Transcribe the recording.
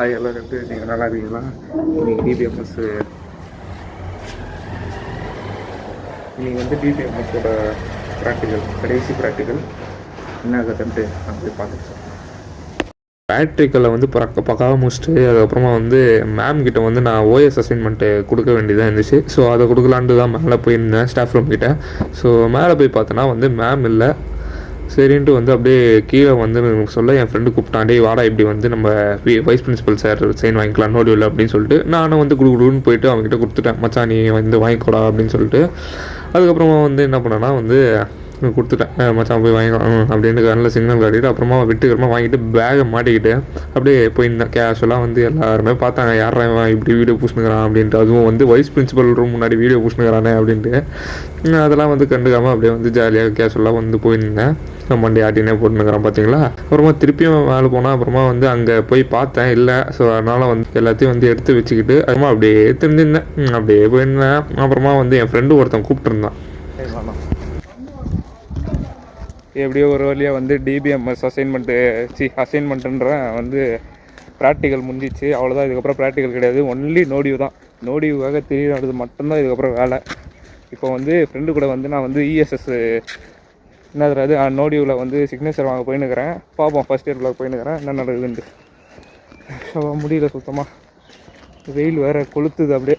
எல்லாம் வந்து நீங்கள் நல்லா இருக்கீங்களா? இன்றைக்கி டிபிஎம்எஸ் இன்றைக்கி வந்து டிபிஎம்எஸோட ப்ராக்டிக்கல் கடைசி ப்ராக்டிக்கல் என்ன கற்றுன்ட்டு நான் போய் பார்த்துட்டு ப்ராக்டிக்கலை வந்து பக்காவாக முடிச்சுட்டு அதுக்கப்புறமா வந்து மேம் கிட்ட வந்து நான் ஓஎஸ் அசைன்மெண்ட்டு கொடுக்க வேண்டியதாக இருந்துச்சு. ஸோ அதை கொடுக்கலான்ட்டு தான் மேலே போயிருந்தேன் ஸ்டாஃப் ரூம் கிட்டே. ஸோ மேலே போய் பார்த்தோன்னா வந்து மேம் இல்லை. சரின்ட்டு வந்து அப்படியே கீழே வந்து சொல்ல என் ஃப்ரெண்டு கூப்பிட்டாண்டே வாடா இப்படி வந்து நம்ம வைஸ் பிரின்சிபல் சார் சைன் வாங்கிக்கலாம் நோடியூவில் அப்படின்னு சொல்லிட்டு நானும் வந்து குடுன்னு போயிட்டு அவங்ககிட்ட கொடுத்துட்டேன். மச்சான் நீ வந்து வாங்கிக்கூடா அப்படின்னு சொல்லிட்டு. அதுக்கப்புறமா வந்து என்ன பண்ணேன்னா வந்து கொடுத்துட்டேன். மச்சான் போய் வாங்கிக்கலாம் அப்படின்ட்டு நல்ல சிக்னல் காட்டிட்டு அப்புறமா விட்டுக்கிறமா வாங்கிட்டு பேகை மாட்டிக்கிட்டு அப்படியே போயிருந்தேன். கேஷுவலாக வந்து எல்லாருமே பார்த்தாங்க யாரா இப்படி வீடியோ பூசினுக்கிறான் அப்படின்ட்டு. அதுவும் வந்து வைஸ் பிரின்சிபல் ரூம் முன்னாடி வீடியோ பூசினுக்கிறானே அப்படின்ட்டு அதெல்லாம் வந்து கண்டுக்காமல் அப்படியே வந்து ஜாலியாக கேஷுவலாக வந்து போயிருந்தேன். மண்டி ஆட்டினே போட்டுனுக்கிறான் பார்த்தீங்களா. அப்புறமா திருப்பியும் மேலே போனால் அப்புறமா வந்து அங்கே போய் பார்த்தேன் இல்லை. ஸோ அதனால் வந்து எல்லாத்தையும் வந்து எடுத்து வச்சுக்கிட்டு அப்புறமா அப்படியே தெரிஞ்சிருந்தேன். அப்படியே போயிருந்தேன். அப்புறமா வந்து என் ஃப்ரெண்டு ஒருத்தன் கூப்பிட்டுருந்தான். எப்படியோ ஒரு வழியாக வந்து டிபிஎம்எஸ் அசைன்மெண்ட்டுன்ற வந்து ப்ராக்டிக்கல் முடிஞ்சிச்சு. அவ்வளோதான். இதுக்கப்புறம் ப்ராக்டிக்கல் கிடையாது. ஒன்லி நோடியூ தான். நோடியூவாக தெரியாது மட்டும்தான் இதுக்கப்புறம் வேலை. இப்போ வந்து ஃப்ரெண்டு கூட வந்து நான் வந்து இஎஸ்எஸ் என்னது நோடியூவில் வந்து சிக்னேச்சர் வாங்க போயின்னுக்கிறேன். பார்ப்போம் ஃபஸ்ட் இயர் பிளாக் போயின்னுக்கிறேன் என்ன நடக்குதுன்ட்டு. முடியல சுத்தமாக. வெயில் வேறு கொளுத்துது அப்படியே.